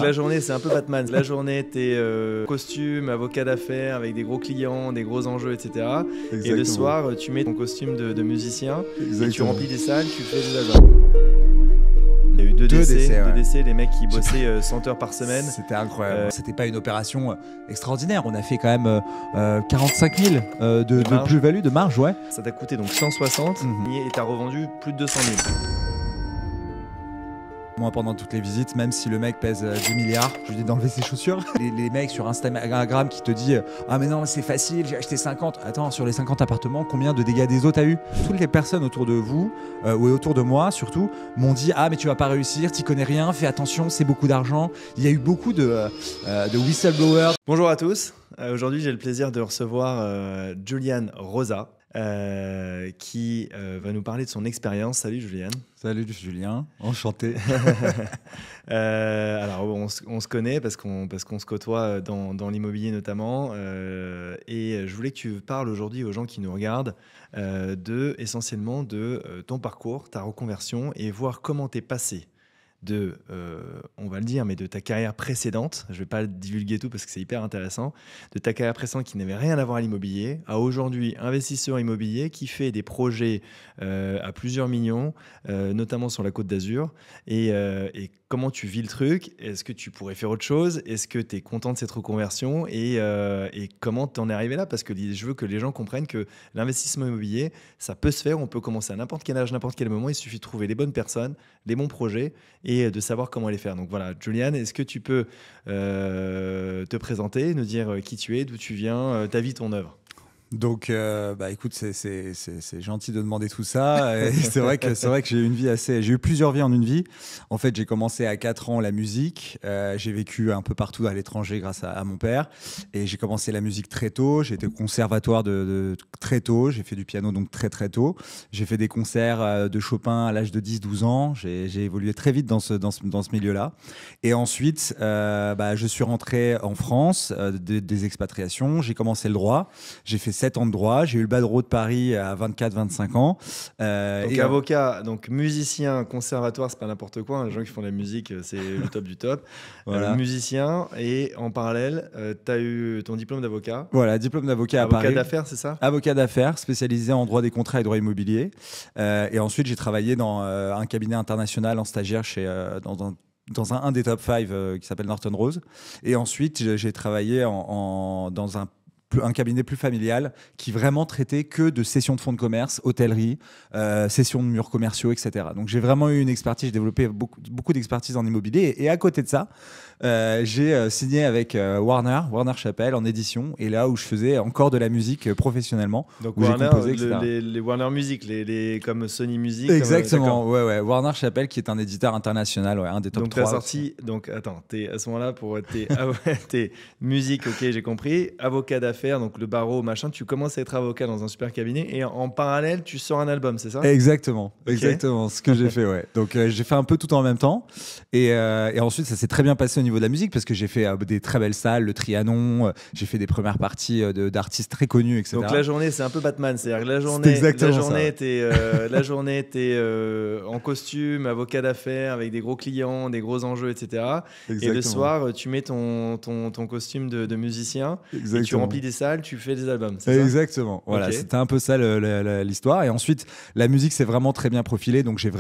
la journée, c'est un peu Batman. La journée, t'es costume, avocat d'affaires avec des gros clients, des gros enjeux, etc. Exactement. Et le soir, tu mets ton costume de musicien. Exactement. Et tu remplis des salles, tu fais des albums. Il y a eu deux décès, les mecs qui bossaient 100 heures par semaine. C'était incroyable. C'était pas une opération extraordinaire. On a fait quand même 45 000 de plus-value, de marge, ouais. Ça t'a coûté donc 160 et t'as revendu plus de 200 000. Moi, pendant toutes les visites, même si le mec pèse 10 milliards, je lui dis d'enlever ses chaussures. Les mecs sur Instagram qui te disent « Ah mais non, c'est facile, j'ai acheté 50 ». Attends, sur les 50 appartements, combien de dégâts des eaux t'as eu? Toutes les personnes autour de vous, ou autour de moi surtout, m'ont dit « Ah mais tu vas pas réussir, t'y connais rien, fais attention, c'est beaucoup d'argent ». Il y a eu beaucoup de whistleblowers. Bonjour à tous. Aujourd'hui, j'ai le plaisir de recevoir Julian Rosa. Qui va nous parler de son expérience. Salut Julian. Salut Julien, enchanté. Alors on se connaît parce qu'on se côtoie dans l'immobilier notamment et je voulais que tu parles aujourd'hui aux gens qui nous regardent essentiellement de ton parcours, ta reconversion et voir comment t'es passé de, on va le dire, mais de ta carrière précédente, je ne vais pas divulguer tout parce que c'est hyper intéressant, de ta carrière précédente qui n'avait rien à voir à l'immobilier, à aujourd'hui investisseur immobilier qui fait des projets à plusieurs millions, notamment sur la Côte d'Azur, et comment tu vis le truc, est-ce que tu pourrais faire autre chose, est-ce que tu es content de cette reconversion et comment tu en es arrivé là, parce que je veux que les gens comprennent que l'investissement immobilier, ça peut se faire, on peut commencer à n'importe quel âge, n'importe quel moment, il suffit de trouver les bonnes personnes, les bons projets et de savoir comment les faire. Donc voilà, Julian, est-ce que tu peux te présenter, nous dire qui tu es, d'où tu viens, ta vie, ton œuvre? Donc, écoute, c'est gentil de demander tout ça. Et c'est vrai que j'ai eu une vie j'ai eu plusieurs vies en une vie. En fait, j'ai commencé à 4 ans la musique. J'ai vécu un peu partout à l'étranger grâce à mon père. Et j'ai commencé la musique très tôt. J'ai été au conservatoire de très tôt. J'ai fait du piano donc très très tôt. J'ai fait des concerts de Chopin à l'âge de 10-12 ans. J'ai évolué très vite dans ce milieu-là. Et ensuite, je suis rentré en France des expatriations. J'ai commencé le droit. J'ai fait 7 ans de droit, j'ai eu le barreau de Paris à 24-25 ans. Donc avocat, donc musicien, conservatoire, c'est pas n'importe quoi, hein, les gens qui font de la musique, c'est le top du top. Voilà. Musicien, et en parallèle, tu as eu ton diplôme d'avocat. Voilà, diplôme d'avocat à Paris. Avocat d'affaires, c'est ça? Avocat d'affaires, spécialisé en droit des contrats et droit immobilier. Et ensuite, j'ai travaillé dans un cabinet international en stagiaire dans un des top 5 qui s'appelle Norton Rose. Et ensuite, j'ai travaillé dans un cabinet plus familial qui vraiment traitait que de cessions de fonds de commerce, hôtellerie, cessions de murs commerciaux, etc. Donc j'ai vraiment eu une expertise, j'ai développé beaucoup d'expertise en immobilier. Et à côté de ça, j'ai signé avec Warner Chappell en édition, et là où je faisais encore de la musique professionnellement. Donc où Warner, composé, les Warner Music, comme Sony Music. Exactement, ouais. Warner Chappell qui est un éditeur international, un des top 3. Donc tu as sorti, donc attends, t'es à ce moment-là t'es musique, ok, j'ai compris, avocat d'affaires, donc le barreau, machin, tu commences à être avocat dans un super cabinet et en parallèle, tu sors un album, c'est ça? Exactement, okay. Exactement, ce que j'ai fait, ouais. Donc j'ai fait un peu tout en même temps et ensuite ça s'est très bien passé au niveau de la musique parce que j'ai fait des très belles salles, le Trianon, j'ai fait des premières parties d'artistes très connus, etc. Donc la journée, c'est un peu Batman, c'est-à-dire que la journée, t'es en costume, avocat d'affaires avec des gros clients, des gros enjeux, etc. Exactement. Et le soir, tu mets ton costume de musicien. Exactement. Et tu remplis des salles, tu fais des albums, c'est ça? Exactement, voilà, okay. C'était un peu ça l'histoire. Et ensuite, la musique s'est vraiment très bien profilée, donc j'ai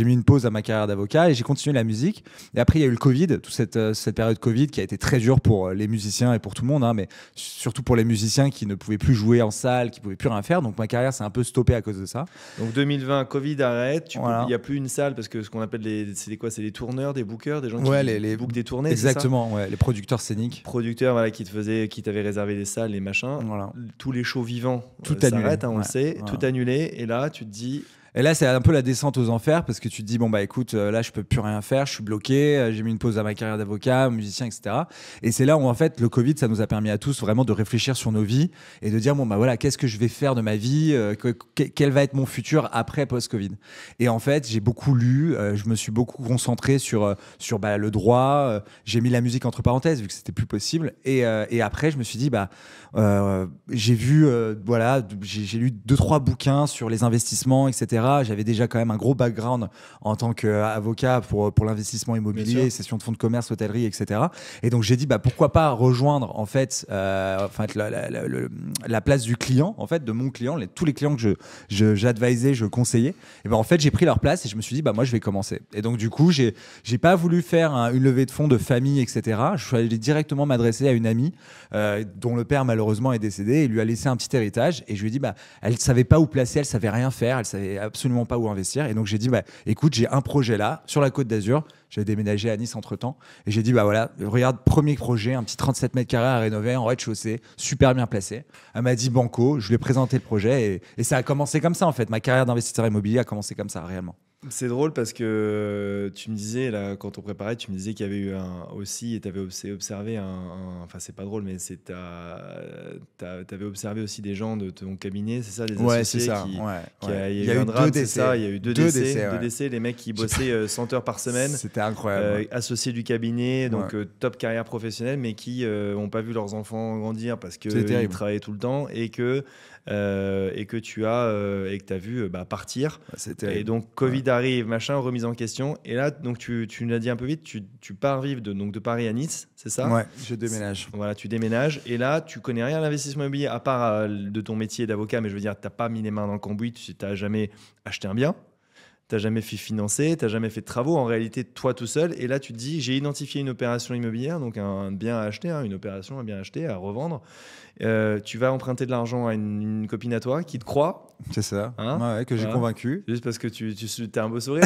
mis une pause à ma carrière d'avocat et j'ai continué la musique. Et après, il y a eu le Covid, toute cette période Covid qui a été très dure pour les musiciens et pour tout le monde, mais surtout pour les musiciens qui ne pouvaient plus jouer en salle, qui ne pouvaient plus rien faire. Donc ma carrière s'est un peu stoppée à cause de ça. Donc 2020, Covid arrête, il n'y a plus une salle parce que ce qu'on appelle c'est des tourneurs, des bookers, des gens qui bookent des tournées. Exactement, ouais, les producteurs scéniques. Producteurs, voilà, qui t'avaient réservé des salles, les machins. Voilà. Tous les shows vivants s'arrêtent, on le sait, tout annulé. Et là, tu te dis... Et là, c'est un peu la descente aux enfers parce que tu te dis, écoute, là, je peux plus rien faire, je suis bloqué, j'ai mis une pause à ma carrière d'avocat, musicien, etc. Et c'est là où, en fait, le Covid, ça nous a permis à tous vraiment de réfléchir sur nos vies et de dire, qu'est-ce que je vais faire de ma vie, quel va être mon futur après post-Covid. Et en fait, j'ai beaucoup lu, je me suis beaucoup concentré sur le droit, j'ai mis la musique entre parenthèses vu que c'était plus possible. Et après, je me suis dit, j'ai lu 2-3 bouquins sur les investissements, etc. J'avais déjà quand même un gros background en tant qu'avocat pour l'investissement immobilier, session de fonds de commerce, hôtellerie, etc. Et donc j'ai dit pourquoi pas rejoindre en fait, la place du client, en fait, de mon client, tous les clients que j'advisais, je conseillais. Et en fait j'ai pris leur place et je me suis dit moi je vais commencer. Et donc du coup j'ai pas voulu faire une levée de fonds de famille, etc. Je suis allé directement m'adresser à une amie dont le père malheureusement est décédé et lui a laissé un petit héritage. Et je lui ai dit elle savait pas où placer, elle savait rien faire, elle savait absolument pas où investir. Et donc j'ai dit écoute, j'ai un projet là sur la Côte d'Azur. J'avais déménagé à Nice entre temps et j'ai dit voilà, regarde, premier projet, un petit 37 mètres carrés à rénover en rez-de-chaussée, super bien placé. Elle m'a dit banco, je lui ai présenté le projet et ça a commencé comme ça en fait. Ma carrière d'investisseur immobilier a commencé comme ça réellement. C'est drôle parce que tu me disais, là, quand on préparait, tu me disais qu'il y avait eu aussi, et tu avais observé enfin, c'est pas drôle, mais tu avais observé aussi des gens de ton cabinet, c'est ça, des associés c'est ça. Il y a eu un drame, c'est ça, il y a eu deux décès, ouais. deux décès, les mecs qui bossaient 100 heures par semaine. C'était incroyable. Associés du cabinet, donc top carrière professionnelle, mais qui n'ont pas vu leurs enfants grandir parce qu'ils travaillaient tout le temps et que tu as vu partir. Et donc Covid arrive, machin, remise en question. Et là, donc tu nous l'as dit un peu vite, tu pars vivre de Paris à Nice, c'est ça? Ouais, je déménage. Voilà, tu déménages. Et là, tu connais rien à l'investissement immobilier à part de ton métier d'avocat, mais je veux dire, t'as pas mis les mains dans le cambouis, tu n'as jamais acheté un bien. T'as jamais fait financer, t'as jamais fait de travaux, en réalité, toi tout seul. Et là, tu te dis, j'ai identifié une opération immobilière, donc un bien à acheter, une opération, un bien à acheter, à revendre. Tu vas emprunter de l'argent à une copine à toi qui te croit. C'est ça, que j'ai convaincu. Juste parce que tu as un beau sourire.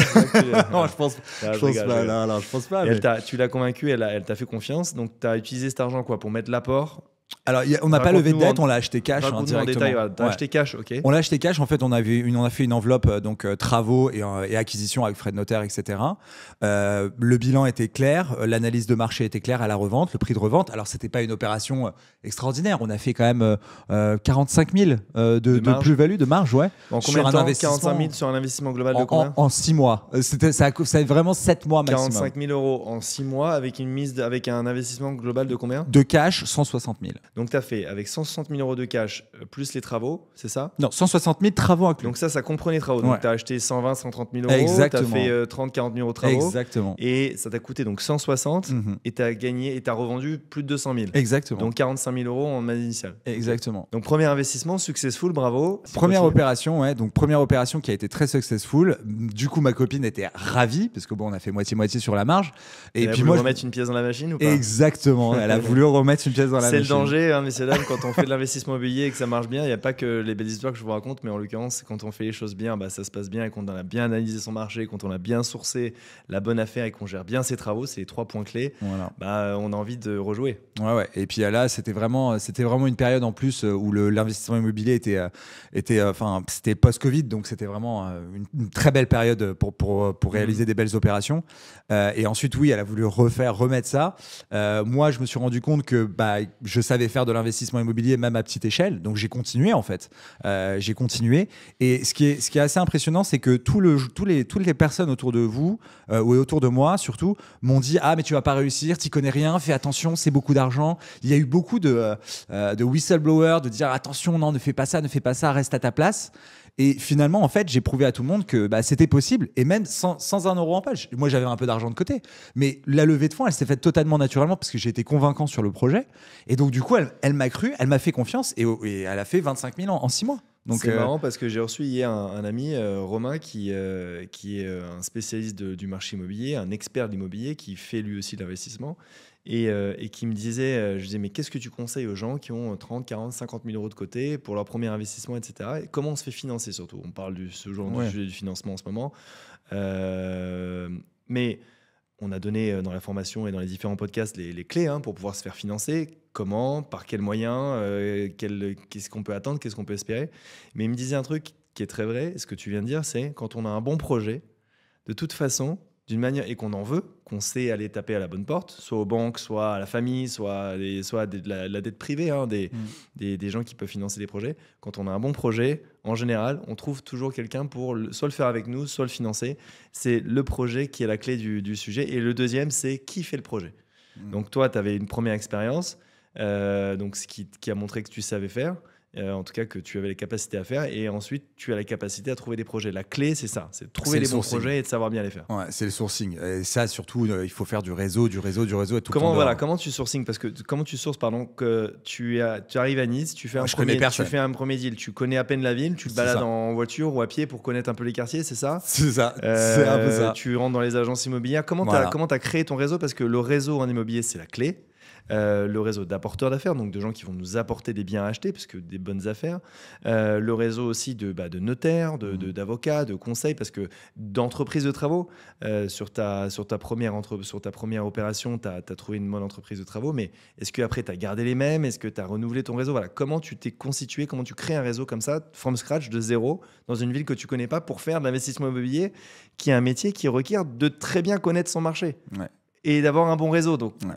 Non, je pense pas. Mais... tu l'as convaincue, elle t'a fait confiance. Donc, tu as utilisé cet argent pour mettre l'apport. Alors, on n'a pas levé de dette, on l'a acheté cash directement. En détail, t'as acheté cash, ok. On l'a acheté cash. En fait, on a fait une enveloppe travaux et acquisition avec frais de notaire, etc. Le bilan était clair, l'analyse de marché était claire à la revente, le prix de revente. Alors, c'était pas une opération extraordinaire. On a fait quand même 45 000 de plus-value, de marge, ouais. En combien de temps 45 000 sur un investissement global de combien? En 6 mois. Ça a vraiment 7 mois maximum. 45 000 euros en 6 mois avec un investissement global de combien? De cash, 160 000. Donc, tu as fait avec 160 000 euros de cash plus les travaux, c'est ça? Non, 160 000 travaux inclus. Donc, ça comprenait les travaux. Donc, tu as acheté 120, 130 000 euros. Exactement. Tu as fait 30, 40 000 euros de travaux. Exactement. Et ça t'a coûté donc 160 et tu as gagné et tu as revendu plus de 200 000. Exactement. Donc, 45 000 euros en masse initiale. Exactement. Donc, premier investissement, successful, bravo. Première opération, donc première opération qui a été très successful. Du coup, ma copine était ravie parce que on a fait moitié-moitié sur la marge. Et puis, moi, remettre une pièce dans la machine ou pas? Exactement. Elle a voulu remettre une pièce dans la machine. C'est le danger, messieurs dames, quand on fait de l'investissement immobilier et que ça marche bien. Il n'y a pas que les belles histoires que je vous raconte, mais en l'occurrence, quand on fait les choses bien, ça se passe bien et qu'on a bien analysé son marché, quand on a bien sourcé la bonne affaire et qu'on gère bien ses travaux, c'est les 3 points clés. Voilà. On a envie de rejouer. Ouais. Et puis là, c'était vraiment une période en plus où l'investissement immobilier c'était post-Covid, donc c'était vraiment une très belle période pour réaliser des belles opérations. Et ensuite, oui, elle a voulu remettre ça. Moi, je me suis rendu compte que je savais faire de l'investissement immobilier même à petite échelle, donc j'ai continué en fait. J'ai continué. Et ce qui est assez impressionnant, c'est que toutes les personnes autour de vous ou autour de moi surtout m'ont dit mais tu vas pas réussir, t'y connais rien, fais attention, c'est beaucoup d'argent. Il y a eu beaucoup de whistleblowers, de dire attention, non, ne fais pas ça, reste à ta place. Et finalement, en fait, j'ai prouvé à tout le monde que c'était possible, et même sans 1 euro en poche. Moi, j'avais un peu d'argent de côté, mais la levée de fonds, elle s'est faite totalement naturellement parce que j'ai été convaincant sur le projet. Et donc, du coup, elle m'a cru, elle m'a fait confiance, et elle a fait 25 000 en 6 mois. C'est marrant parce que j'ai reçu hier un ami, Romain, qui est un spécialiste du marché immobilier, un expert de l'immobilier, qui fait lui aussi de l'investissement. Et qui me disait, je disais, mais qu'est-ce que tu conseilles aux gens qui ont 30, 40, 50 000 euros de côté pour leur premier investissement, etc. Et comment on se fait financer surtout? On parle ce genre du sujet du financement en ce moment. Mais on a donné dans la formation et dans les différents podcasts les clés pour pouvoir se faire financer. Comment, par quels moyens, qu'est-ce qu'on peut attendre, qu'est-ce qu'on peut espérer. Mais il me disait un truc qui est très vrai, ce que tu viens de dire, c'est quand on a un bon projet, de toute façon, d'une manière, et qu'on en veut, qu'on sait aller taper à la bonne porte, soit aux banques, soit à la famille, soit de la dette privée, des gens qui peuvent financer des projets. Quand on a un bon projet, en général, on trouve toujours quelqu'un pour soit le faire avec nous, soit le financer. C'est le projet qui est la clé du sujet. Et le deuxième, c'est qui fait le projet. Donc toi, tu avais une première expérience, donc ce qui a montré que tu savais faire. en tout cas que tu avais les capacités à faire, et ensuite tu as la capacité à trouver des projets. La clé, c'est ça, c'est de trouver C'est les le bons sourcing. projets et de savoir bien les faire. Ouais, c'est le sourcing. Et ça, surtout, il faut faire du réseau et tout le temps Comment, voilà, dehors. comment tu sourcing, parce que comment tu sources, pardon, que tu arrives à Nice, Moi, je connais tu personne. fais un premier deal, tu connais à peine la ville, tu te C'est balades ça. en voiture ou à pied pour connaître un peu les quartiers, c'est ça? C'est ça. C'est un peu ça. Tu rentres dans les agences immobilières. Voilà. Comment t'as créé ton réseau? Parce que le réseau en immobilier, c'est la clé. Le réseau d'apporteurs d'affaires, donc de gens qui vont nous apporter des biens à acheter, parce que des bonnes affaires. Le réseau aussi de notaires, d'avocats, de conseils, parce que d'entreprises de travaux, sur ta première opération, tu as trouvé une bonne entreprise de travaux, mais est-ce qu'après, tu as gardé les mêmes? Est-ce que tu as renouvelé ton réseau? Voilà. Comment tu t'es constitué? Comment tu crées un réseau comme ça, from scratch, de zéro, dans une ville que tu connais pas, pour faire de l'investissement immobilier, qui est un métier qui requiert de très bien connaître son marché Ouais. et d'avoir un bon réseau. Donc, Ouais.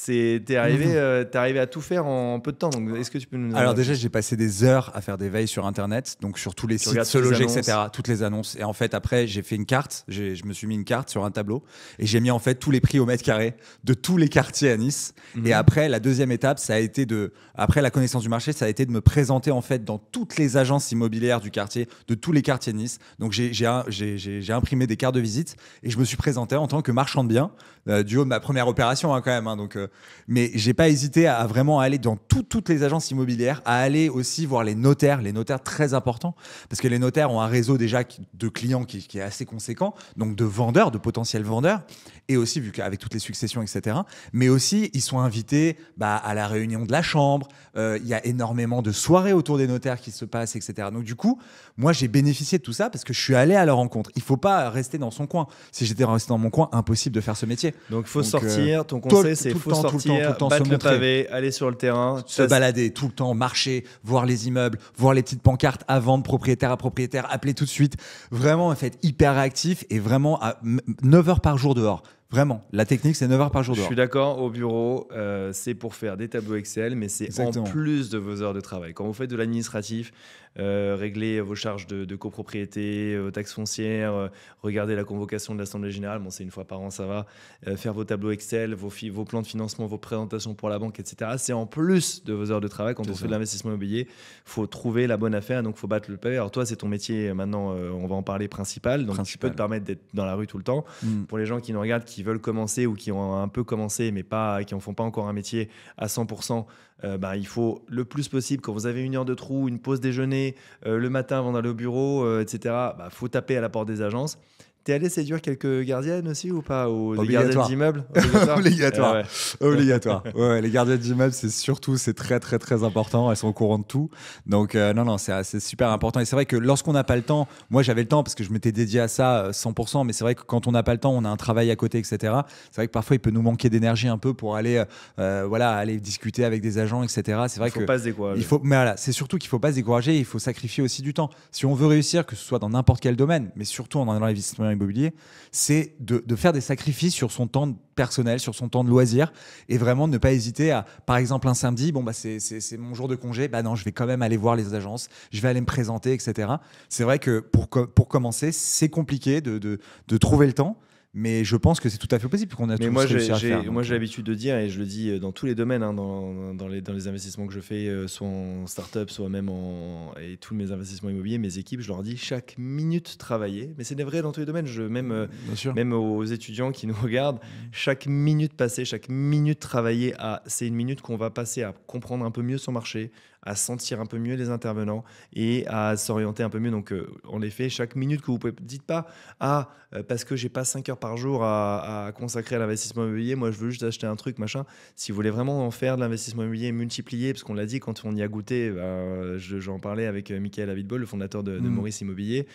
t'es arrivé à tout faire en peu de temps. Donc, est-ce que tu peux nous en Alors dire déjà, plus? j'ai passé des heures à faire des veilles sur Internet, donc sur tous les sites, regardes Se toutes les Loger, annonces. etc., toutes les annonces. Et en fait, après, j'ai fait une carte, je me suis mis une carte sur un tableau et j'ai mis en fait tous les prix au mètre carré de tous les quartiers à Nice. Et après, la deuxième étape, ça a été après la connaissance du marché, ça a été de me présenter en fait dans toutes les agences immobilières du quartier, de tous les quartiers de Nice. Donc j'ai imprimé des cartes de visite et je me suis présenté en tant que marchand de biens, du haut de ma première opération, hein, quand même. Hein, donc, mais j'ai pas hésité à vraiment aller dans toutes les agences immobilières, à aller aussi voir les notaires très importants, parce que les notaires ont un réseau déjà de clients qui est assez conséquent, donc de vendeurs, de potentiels vendeurs, et aussi vu qu'avec toutes les successions, etc. Mais aussi, ils sont invités à la réunion de la chambre, il y a énormément de soirées autour des notaires qui se passent, etc. Donc du coup, moi j'ai bénéficié de tout ça parce que je suis allé à leur rencontre. Il faut pas rester dans son coin. Si j'étais resté dans mon coin, impossible de faire ce métier. Donc, il faut Donc, sortir. Ton tout conseil, le c'est faut temps, tout sortir, le temps, battre se le montrer. pavé, aller sur le terrain. Se balader tout le temps, marcher, voir les immeubles, voir les petites pancartes à vendre, propriétaire à propriétaire, appeler tout de suite. Vraiment, en fait, hyper réactif et vraiment à 9 heures par jour dehors. Vraiment, la technique, c'est 9 heures par jour Je dehors. suis d'accord, au bureau, c'est pour faire des tableaux Excel, mais c'est en Exactement. plus de vos heures de travail. Quand vous faites de l'administratif, régler vos charges de copropriété, vos taxes foncières, regarder la convocation de l'Assemblée générale, bon, c'est une fois par an, ça va, faire vos tableaux Excel, vos plans de financement, vos présentations pour la banque, etc. C'est en plus de vos heures de travail. Quand on fait de l'investissement immobilier, il faut trouver la bonne affaire, donc il faut battre le pavé. Alors toi, c'est ton métier maintenant, on va en parler, principal, donc tu peux te permettre d'être dans la rue tout le temps. Pour les gens qui nous regardent, qui veulent commencer ou qui ont un peu commencé, mais qui n'en font pas encore un métier à 100%, il faut le plus possible, quand vous avez une heure de trou, une pause déjeuner, le matin avant d'aller au bureau, etc., faut taper à la porte des agences. T'es allé séduire quelques gardiennes aussi ou pas, ou des gardiennes d'immeubles? Obligatoire. Ouais. Obligatoire. Ouais, les gardiennes d'immeubles, c'est très, très, très important. Elles sont au courant de tout. Donc, non, c'est super important. Et c'est vrai que lorsqu'on n'a pas le temps, moi, j'avais le temps parce que je m'étais dédié à ça 100%. Mais c'est vrai que quand on n'a pas le temps, on a un travail à côté, etc. C'est vrai que parfois, il peut nous manquer d'énergie un peu pour aller, aller discuter avec des agents, etc. C'est vrai Il faut pas se décourager. mais voilà, c'est surtout qu'il ne faut pas se décourager. Il faut sacrifier aussi du temps. Si on veut réussir, que ce soit dans n'importe quel domaine, mais surtout dans l'investissement immobilier, c'est de faire des sacrifices sur son temps personnel, sur son temps de loisir, et vraiment ne pas hésiter à, par exemple, un samedi, c'est mon jour de congé, non, je vais quand même aller voir les agences, je vais aller me présenter, etc. C'est vrai que pour commencer, c'est compliqué de trouver le temps. Mais je pense que c'est tout à fait possible qu'on a tous réussi à faire. Moi, j'ai l'habitude de dire, et je le dis dans tous les domaines, hein, dans les investissements que je fais, soit en start-up, soit même et tous mes investissements immobiliers, mes équipes, je leur dis chaque minute travaillée. Mais c'est vrai dans tous les domaines. Même aux étudiants qui nous regardent, chaque minute passée, chaque minute travaillée, c'est une minute qu'on va passer à comprendre un peu mieux son marché, à sentir un peu mieux les intervenants et à s'orienter un peu mieux. Donc, en effet, chaque minute que vous pouvez, dites pas parce que j'ai pas 5 heures par jour à consacrer à l'investissement immobilier, moi je veux juste acheter un truc, machin. Si vous voulez vraiment en faire de l'investissement immobilier, multiplier, parce qu'on l'a dit, quand on y a goûté, j'en parlais avec Michael Abitbol, le fondateur de Maurice Immobilier,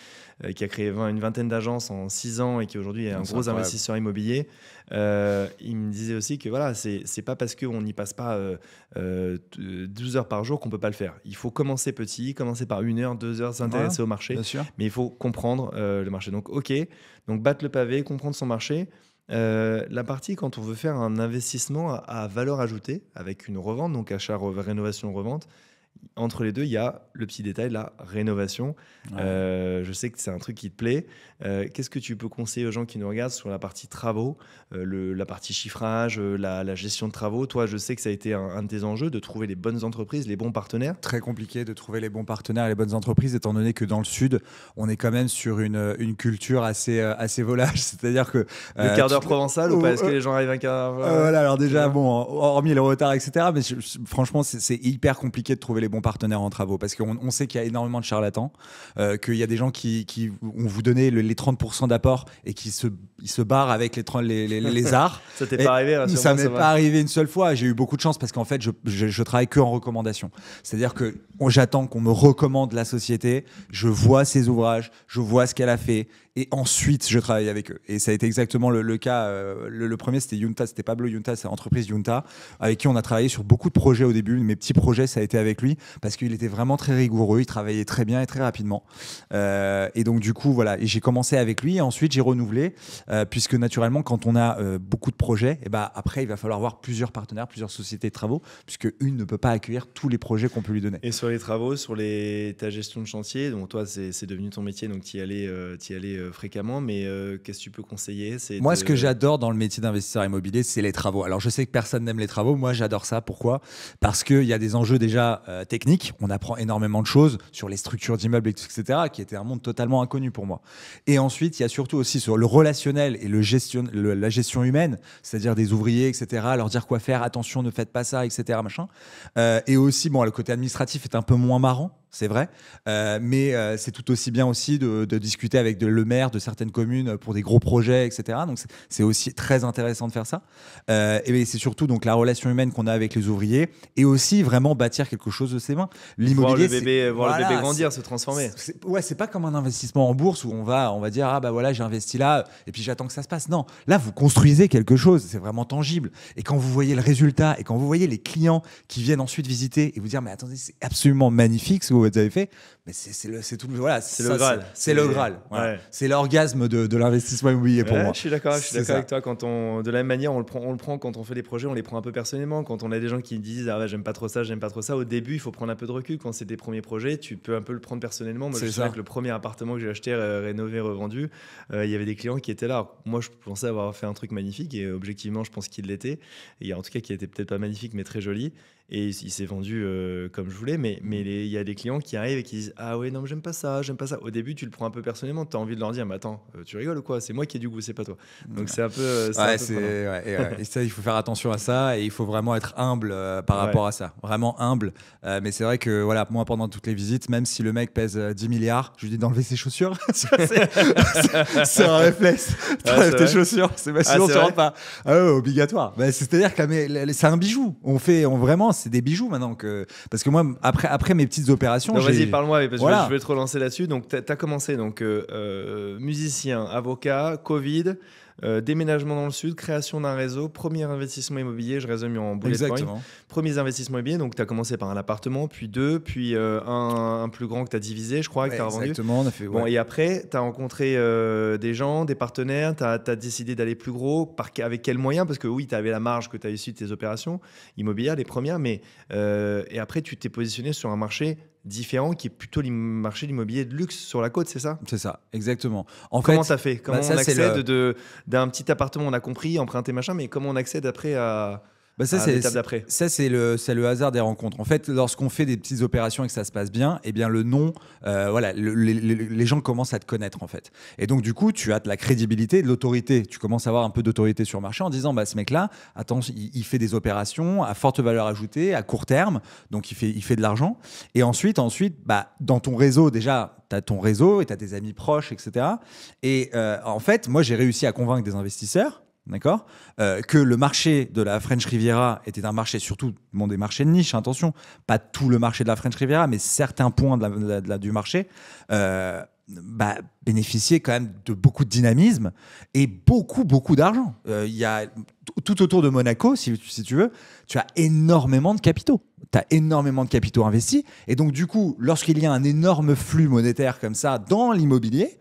qui a créé une vingtaine d'agences en 6 ans et qui aujourd'hui est un gros investisseur immobilier. Il me disait aussi que voilà, c'est pas parce qu'on n'y passe pas 12 heures par jour qu'on peut pas le faire. Il faut commencer petit, commencer par 1 heure, 2 heures, s'intéresser au marché, mais il faut comprendre le marché. Donc donc battre le pavé, comprendre son marché. La partie quand on veut faire un investissement à valeur ajoutée avec une revente, donc achat, rénovation, revente, entre les deux, il y a le petit détail, la rénovation. Ouais. Je sais que c'est un truc qui te plaît. Qu'est-ce que tu peux conseiller aux gens qui nous regardent sur la partie travaux, la partie chiffrage, la gestion de travaux? Toi, je sais que ça a été un de tes enjeux de trouver les bonnes entreprises, les bons partenaires. Très compliqué de trouver les bons partenaires et les bonnes entreprises, étant donné que dans le Sud, on est quand même sur une culture assez volage. C'est-à-dire que... Le quart d'heure provençal ou pas? Est-ce que les gens arrivent un quart d'heure? Voilà, alors déjà, bon, hormis les retards, etc., mais franchement, c'est hyper compliqué de trouver les bons partenaires en travaux parce qu'on sait qu'il y a énormément de charlatans, qu'il y a des gens qui vont vous donner les 30% d'apport et qui se barrent avec les arts. Ça t'est pas arrivé? Ça m'est pas arrivé une seule fois. J'ai eu beaucoup de chance parce qu'en fait, je travaille que en recommandation. C'est-à-dire que j'attends qu'on me recommande la société, je vois ses ouvrages, je vois ce qu'elle a fait et ensuite je travaille avec eux. Et ça a été exactement le cas. Le premier, c'était Yunta, c'était Pablo Yunta, c'est l'entreprise Yunta, avec qui on a travaillé sur beaucoup de projets au début. Mes petits projets, ça a été avec lui parce qu'il était vraiment très rigoureux, il travaillait très bien et très rapidement. Et donc du coup, voilà, et j'ai commencé avec lui et ensuite j'ai renouvelé puisque naturellement, quand on a beaucoup de projets, et ben après, il va falloir avoir plusieurs partenaires, plusieurs sociétés de travaux, puisque une ne peut pas accueillir tous les projets qu'on peut lui donner. Et sur les travaux, sur ta gestion de chantier, donc toi, c'est devenu ton métier, donc tu y allais fréquemment, mais qu'est-ce que tu peux conseiller? Moi, ce que j'adore dans le métier d'investisseur immobilier, c'est les travaux. Alors, je sais que personne n'aime les travaux. Moi, j'adore ça. Pourquoi? Parce qu'il y a des enjeux déjà techniques. On apprend énormément de choses sur les structures d'immeubles, etc., qui était un monde totalement inconnu pour moi. Et ensuite, il y a surtout aussi sur le relationnel et la gestion humaine, c'est-à-dire des ouvriers, etc., leur dire quoi faire, attention, ne faites pas ça, etc., machin. Et aussi, bon, le côté administratif est un peu moins marrant. C'est vrai, mais c'est tout aussi bien aussi de discuter avec le maire de certaines communes pour des gros projets, etc. Donc c'est aussi très intéressant de faire ça. Et c'est surtout donc la relation humaine qu'on a avec les ouvriers et aussi vraiment bâtir quelque chose de ses mains. L'immobilier, voir le bébé grandir, se transformer. C'est pas comme un investissement en bourse où on va dire ah bah voilà j'ai investi là et puis j'attends que ça se passe. Non, là vous construisez quelque chose, c'est vraiment tangible. Et quand vous voyez le résultat et quand vous voyez les clients qui viennent ensuite visiter et vous dire mais attendez c'est absolument magnifique ce que vous avez fait, mais c'est tout voilà, c'est le Graal. C'est le Graal. Voilà. Ouais. C'est l'orgasme de l'investissement immobilier pour moi. Je suis d'accord avec toi. De la même manière, on le prend quand on fait des projets, on les prend un peu personnellement. Quand on a des gens qui disent ah ouais, j'aime pas trop ça, au début, il faut prendre un peu de recul. Quand c'est des premiers projets, tu peux un peu le prendre personnellement. Moi, je sais que le premier appartement que j'ai acheté, rénové, revendu, il y avait des clients qui étaient là. Alors, moi, je pensais avoir fait un truc magnifique et objectivement, je pense qu'il l'était. Et en tout cas, qui était peut-être pas magnifique, mais très joli. Et il s'est vendu comme je voulais, mais il y a des clients qui arrivent et qui disent ah ouais non mais j'aime pas ça. Au début tu le prends un peu personnellement, tu as envie de leur dire mais attends tu rigoles ou quoi, c'est moi qui ai du goût, c'est pas toi. Donc c'est un peu et ça il faut faire attention à ça et il faut vraiment être humble par rapport à ça, vraiment humble. Mais c'est vrai que voilà, moi pendant toutes les visites, même si le mec pèse 10 milliards, je lui dis d'enlever ses chaussures. c'est un réflexe. T'enlèves tes chaussures, sinon tu rentres pas. Obligatoire. C'est-à-dire que c'est un bijou. Vraiment c'est des bijoux maintenant parce que moi après mes petites opérations vas-y parle-moi parce que je vais te relancer là-dessus. Donc tu as commencé donc musicien, avocat, Covid, déménagement dans le sud, création d'un réseau, premier investissement immobilier, je résume en bullet point. Premiers investissements immobiliers, donc tu as commencé par un appartement, puis deux, puis un plus grand que tu as divisé, je crois, que tu as revendu. Exactement, on a fait, Bon, et après, tu as rencontré des gens, des partenaires, tu as décidé d'aller plus gros, avec quels moyens? Parce que oui, tu avais la marge que tu as issue de tes opérations immobilières, les premières, mais et après, tu t'es positionné sur un marché différent qui est plutôt le marché de l'immobilier de luxe sur la côte, c'est ça? C'est ça, exactement. Comment ça fait? Comment on accède d'un petit appartement, on a compris, emprunté machin, mais comment on accède après à l'étape d'après? Ça, c'est le hasard des rencontres. En fait, lorsqu'on fait des petites opérations et que ça se passe bien, eh bien, le nom, les gens commencent à te connaître, en fait. Et donc, du coup, tu as de la crédibilité, de l'autorité. Tu commences à avoir un peu d'autorité sur le marché en disant, ce mec-là, attends, il fait des opérations à forte valeur ajoutée, à court terme. Donc, il fait de l'argent. Et ensuite, dans ton réseau, déjà, tu as ton réseau et tu as tes amis proches, etc. Et en fait, moi, j'ai réussi à convaincre des investisseurs, d'accord, que le marché de la French Riviera était un marché, surtout des marchés de niche, attention, pas tout le marché de la French Riviera, mais certains points du marché bénéficiaient quand même de beaucoup de dynamisme et beaucoup, beaucoup d'argent. Il y a tout autour de Monaco, si tu veux, tu as énormément de capitaux. Tu as énormément de capitaux investis. Et donc, du coup, lorsqu'il y a un énorme flux monétaire comme ça dans l'immobilier,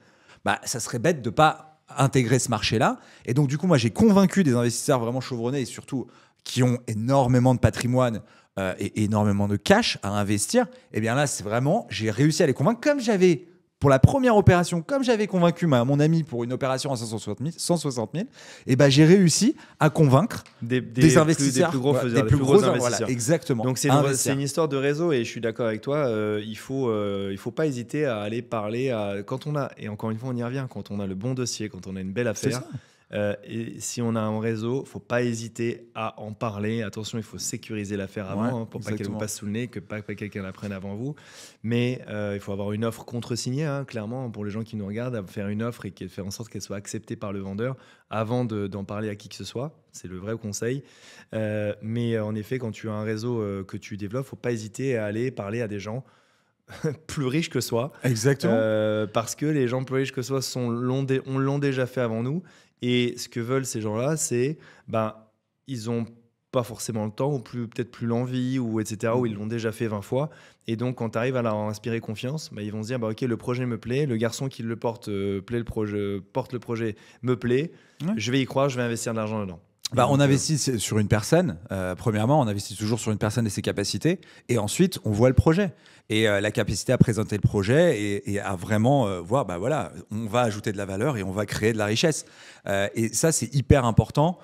ça serait bête de ne pas intégrer ce marché-là. Et donc, du coup, moi, j'ai convaincu des investisseurs vraiment chevronnés et surtout qui ont énormément de patrimoine et énormément de cash à investir, et bien là, c'est vraiment, j'ai réussi à les convaincre. Comme j'avais, pour la première opération, comme j'avais convaincu mon ami pour une opération à 160 000, et ben j'ai réussi à convaincre des investisseurs, des plus gros investisseurs. Voilà, exactement. Donc c'est une histoire de réseau et je suis d'accord avec toi. Il faut pas hésiter à aller parler quand on a, et encore une fois on y revient, quand on a le bon dossier, quand on a une belle affaire. Et si on a un réseau, faut pas hésiter à en parler. Attention, il faut sécuriser l'affaire avant, pour pas qu'elle vous passe sous le nez, que pas quelqu'un la prenne avant vous. Mais il faut avoir une offre contre-signée, clairement, pour les gens qui nous regardent, à faire une offre et faire en sorte qu'elle soit acceptée par le vendeur avant d'en parler à qui que ce soit. C'est le vrai conseil. Mais en effet, quand tu as un réseau que tu développes, faut pas hésiter à aller parler à des gens plus riches que soi. Exactement. Parce que les gens plus riches que soi l'ont déjà fait avant nous. Et ce que veulent ces gens-là, c'est ils ont pas forcément le temps ou peut-être plus l'envie ou etc. ou ils l'ont déjà fait 20 fois. Et donc quand tu arrives à leur inspirer confiance, ils vont se dire ok, le projet me plaît, le garçon qui le porte porte le projet me plaît, je vais y croire, je vais investir de l'argent dedans. On investit sur une personne. Premièrement, on investit toujours sur une personne et ses capacités. Et ensuite, on voit le projet. Et la capacité à présenter le projet et à vraiment voir, voilà, on va ajouter de la valeur et on va créer de la richesse. Et ça, c'est hyper important.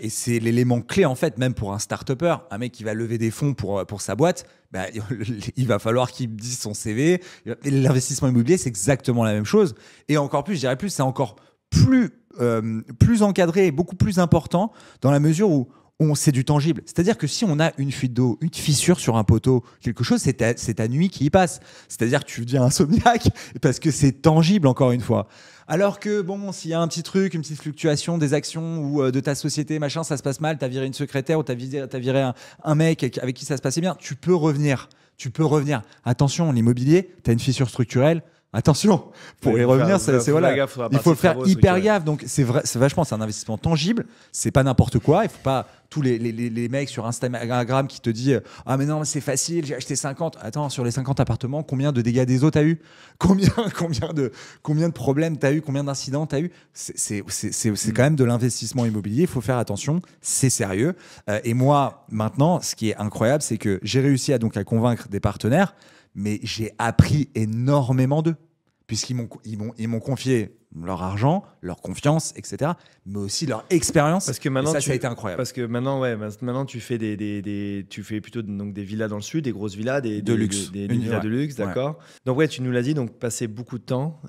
Et c'est l'élément clé, en fait, même pour un start-upper, un mec qui va lever des fonds pour sa boîte. Il va falloir qu'il dise son CV. Et l'investissement immobilier, c'est exactement la même chose. Et encore plus, je dirais plus, c'est encore plus encadré et beaucoup plus important dans la mesure où c'est du tangible. C'est-à-dire que si on a une fuite d'eau, une fissure sur un poteau, quelque chose, c'est ta nuit qui y passe. C'est-à-dire que tu deviens insomniaque parce que c'est tangible, encore une fois. Alors que, s'il y a un petit truc, une petite fluctuation des actions ou de ta société, machin, ça se passe mal, t'as viré une secrétaire ou t'as viré un mec avec qui ça se passait bien, tu peux revenir. Attention, l'immobilier, t'as une fissure structurelle. Attention, pour y revenir, il faut faire hyper gaffe. Donc c'est vachement, c'est un investissement tangible. C'est pas n'importe quoi. Il faut pas tous les mecs sur Instagram qui te disent ah mais non c'est facile, j'ai acheté 50. Attends, sur les 50 appartements, combien de dégâts des eaux t'as eu? Combien de problèmes t'as eu? Combien d'incidents t'as eu? C'est quand même de l'investissement immobilier. Il faut faire attention. C'est sérieux. Et moi maintenant, ce qui est incroyable, c'est que j'ai réussi à convaincre des partenaires. Mais j'ai appris énormément d'eux, puisqu'ils m'ont confié leur argent, leur confiance, etc., mais aussi leur expérience. Parce que maintenant, ça a été incroyable. Parce que maintenant tu fais tu fais plutôt des villas dans le sud, des grosses villas, des villas de luxe, d'accord. Donc tu nous l'as dit, donc passer beaucoup de temps,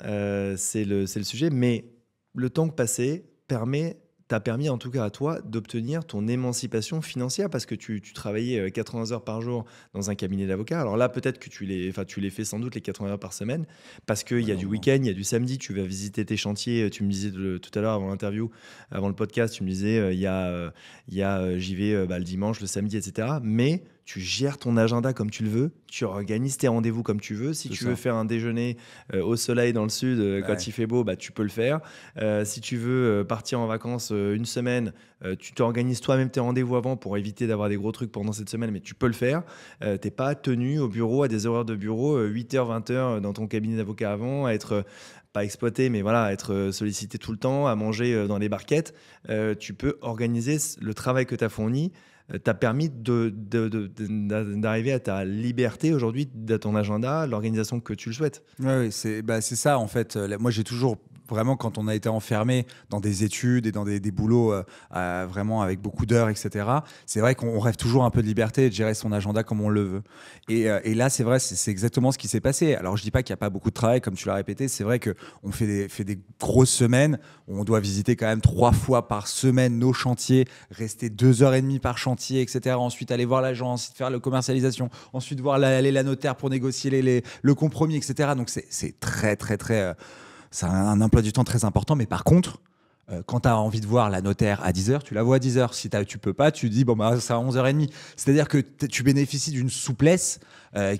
c'est le sujet, mais le temps passé t'a permis en tout cas à toi d'obtenir ton émancipation financière parce que tu travaillais 80 heures par jour dans un cabinet d'avocat. Alors là, peut-être que tu les fais sans doute les 80 heures par semaine parce qu'il y a du week-end, il y a du samedi, tu vas visiter tes chantiers. Tu me disais tout à l'heure avant l'interview, avant le podcast, tu me disais j'y vais le dimanche, le samedi, etc. Mais tu gères ton agenda comme tu le veux, tu organises tes rendez-vous comme tu veux. Si tu veux faire un déjeuner au soleil dans le sud, quand il fait beau, tu peux le faire. Si tu veux partir en vacances une semaine, tu t'organises toi-même tes rendez-vous avant pour éviter d'avoir des gros trucs pendant cette semaine, mais tu peux le faire. T'es pas tenu au bureau à des horaires de bureau, 8h, 20h dans ton cabinet d'avocat avant, à être pas exploité, mais voilà, à être sollicité tout le temps, à manger dans les barquettes. Tu peux organiser le travail que tu as fourni. T'a permis d'arriver à ta liberté aujourd'hui, de ton agenda, l'organisation que tu le souhaites. Oui, c'est ça en fait. Moi, j'ai toujours vraiment, quand on a été enfermé dans des études et dans des boulots vraiment avec beaucoup d'heures, etc., c'est vrai qu'on rêve toujours un peu de liberté et de gérer son agenda comme on le veut. Et là, c'est vrai, c'est exactement ce qui s'est passé. Alors, je dis pas qu'il n'y a pas beaucoup de travail, comme tu l'as répété. C'est vrai qu'on fait des grosses semaines où on doit visiter quand même 3 fois par semaine nos chantiers, rester 2h30 par chantier, etc. Ensuite, aller voir l'agence, faire la commercialisation, ensuite aller la notaire pour négocier le compromis, etc. Donc, c'est très, très, très... c'est un emploi du temps très important, mais par contre, quand tu as envie de voir la notaire à 10h, tu la vois à 10h. Si tu peux pas, tu dis c'est à 11h30. C'est-à-dire que tu bénéficies d'une souplesse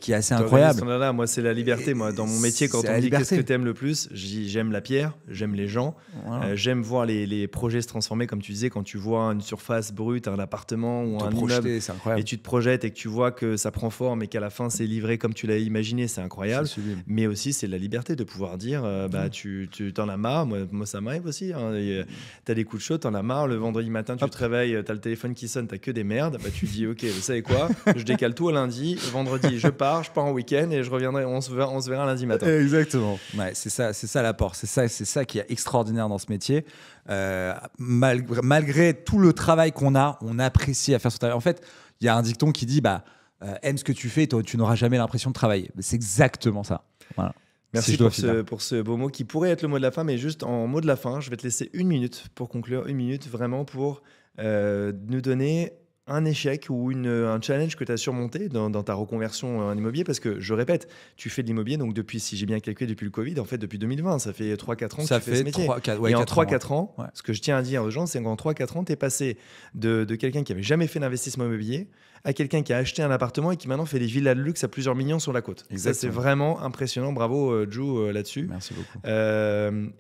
qui est assez incroyable. Moi, c'est la liberté. Moi, dans mon métier, quand on me dit qu'est-ce que tu aimes le plus, j'aime la pierre, j'aime les gens, voilà. J'aime voir les projets se transformer, comme tu disais, quand tu vois une surface brute, un appartement ou un immeuble, et tu te projettes et que tu vois que ça prend forme et qu'à la fin, c'est livré comme tu l'as imaginé, c'est incroyable. Mais aussi, c'est la liberté de pouvoir dire tu t'en as marre. Moi, ça m'arrive aussi. t'as des coups de chaud, t'en as marre. Le vendredi matin, tu te réveilles, t'as le téléphone qui sonne, t'as que des merdes. Bah, tu te dis, ok, vous savez quoi, je décale tout à lundi. Vendredi, je pars en week-end et je reviendrai. On se verra lundi matin. Exactement. Ouais, c'est ça l'apport. C'est ça qui est extraordinaire dans ce métier. Malgré tout le travail qu'on a, on apprécie à faire ce travail. En fait, il y a un dicton qui dit aime ce que tu fais, tu n'auras jamais l'impression de travailler. C'est exactement ça. Voilà. Merci pour ce beau mot qui pourrait être le mot de la fin, mais juste en mot de la fin, je vais te laisser 1 minute pour conclure, 1 minute vraiment pour nous donner un échec ou un challenge que tu as surmonté dans ta reconversion en immobilier, parce que je répète, tu fais de l'immobilier donc depuis, si j'ai bien calculé, depuis le Covid, en fait depuis 2020, ça fait 3-4 ans que tu fais ce métier. Et en 3-4 ans, ce que je tiens à dire aux gens, c'est qu'en 3-4 ans, tu es passé de quelqu'un qui n'avait jamais fait d'investissement immobilier à quelqu'un qui a acheté un appartement et qui maintenant fait des villas de luxe à plusieurs millions sur la côte. Exactement. Ça, c'est vraiment impressionnant. Bravo, Jou, là-dessus. Merci beaucoup.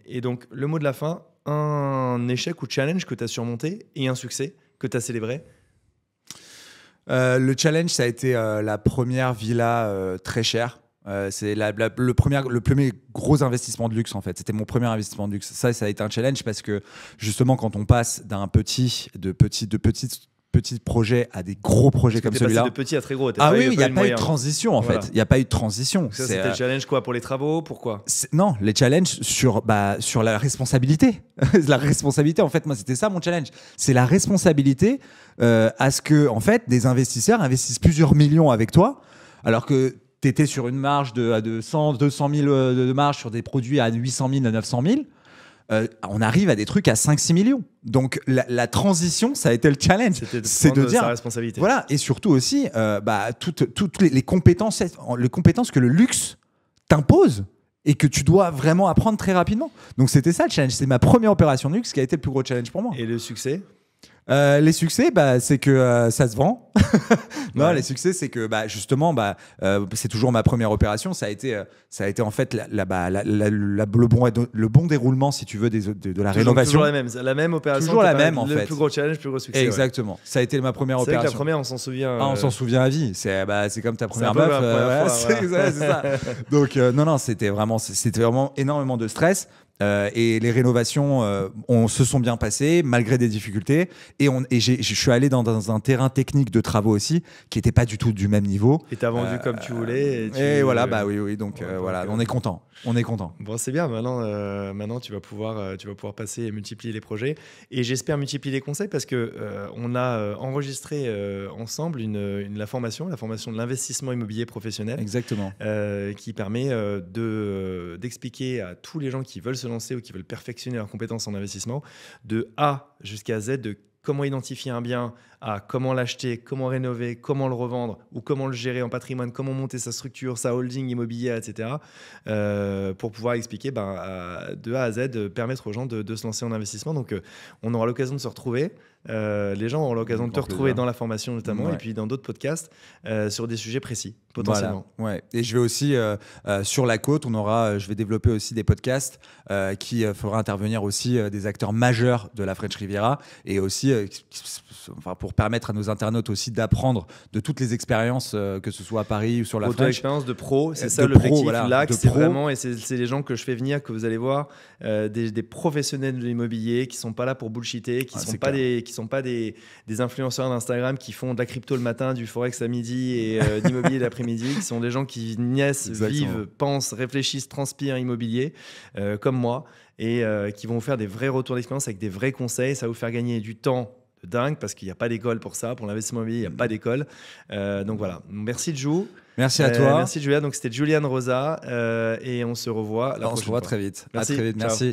Et donc, le mot de la fin, un échec ou challenge que tu as surmonté et un succès que tu as célébré. Le challenge, ça a été la première villa très chère. C'est le premier gros investissement de luxe, en fait. C'était mon premier investissement de luxe. Ça a été un challenge parce que justement, quand on passe d'un petit projet à des gros projets comme celui-là. De petit à très gros. Ah oui, il n'y a pas eu de transition en fait. Il n'y a pas eu de transition. Ça, c'était le challenge quoi pour les travaux? Pourquoi? Non, les challenges sur la responsabilité. La responsabilité, en fait, moi, c'était ça mon challenge. C'est la responsabilité à ce que, en fait, des investisseurs investissent plusieurs millions avec toi, alors que tu étais sur une marge de 100, 200 000 de marge sur des produits à 800 000, à 900 000. On arrive à des trucs à 5-6 millions. Donc la transition, ça a été le challenge. C'est de dire sa responsabilité. Voilà, et surtout aussi toutes les compétences que le luxe t'impose et que tu dois vraiment apprendre très rapidement. Donc c'était ça le challenge. C'est ma première opération de luxe qui a été le plus gros challenge pour moi. Et le succès? Les succès, c'est que ça se vend. Non, ouais. Les succès, c'est que justement, c'est toujours ma première opération. Ça a été en fait le bon déroulement, si tu veux, de la rénovation. Toujours la même opération. Toujours la même, en fait. Le plus gros challenge, le plus gros succès. Exactement. Ouais. Ça a été ma première opération. C'est vrai que la première, on s'en souvient. On s'en souvient à vie. C'est comme ta première meuf. C'est ça. Donc non, c'était vraiment énormément de stress. Et les rénovations se sont bien passées malgré des difficultés et je suis allé dans un terrain technique de travaux aussi qui n'était pas du tout du même niveau. Et t'as vendu comme tu voulais. Et voilà, oui. Donc voilà, on est content. Bon, c'est bien. Maintenant, tu vas pouvoir passer et multiplier les projets. Et j'espère multiplier les conseils parce que on a enregistré ensemble la formation de l'investissement immobilier professionnel. Exactement. Qui permet d'expliquer à tous les gens qui veulent se lancer ou qui veulent perfectionner leurs compétences en investissement, de A jusqu'à Z, de comment identifier un bien, à comment l'acheter, comment rénover, comment le revendre ou comment le gérer en patrimoine, comment monter sa structure, sa holding immobilière, etc. Pour pouvoir expliquer de A à Z, permettre aux gens de se lancer en investissement. Donc, on aura l'occasion de se retrouver. Les gens auront l'occasion de te retrouver dans la formation notamment et puis dans d'autres podcasts sur des sujets précis potentiellement. Voilà. Ouais. Et je vais aussi sur la côte, je vais développer aussi des podcasts qui fera intervenir aussi des acteurs majeurs de la French Riviera et aussi pour permettre à nos internautes aussi d'apprendre de toutes les expériences que ce soit à Paris ou sur la French. Expérience de pro, c'est ça l'objectif. L'axe, c'est vraiment, et c'est les gens que je fais venir, que vous allez voir, des professionnels de l'immobilier qui sont pas là pour bullshiter, qui sont pas des influenceurs d'Instagram qui font de la crypto le matin, du forex à midi et d'immobilier l'après-midi, qui sont des gens qui naissent, vivent, pensent, réfléchissent, transpirent immobilier, comme moi, et qui vont vous faire des vrais retours d'expérience avec des vrais conseils. Ça va vous faire gagner du temps de dingue parce qu'il n'y a pas d'école pour ça. Pour l'investissement immobilier, il n'y a pas d'école. Donc voilà. Merci Jou. Merci à toi. Merci Julia. Donc c'était Julian Rosa et on se revoit la prochaine fois. On se revoit très vite. Merci. À très vite. Merci.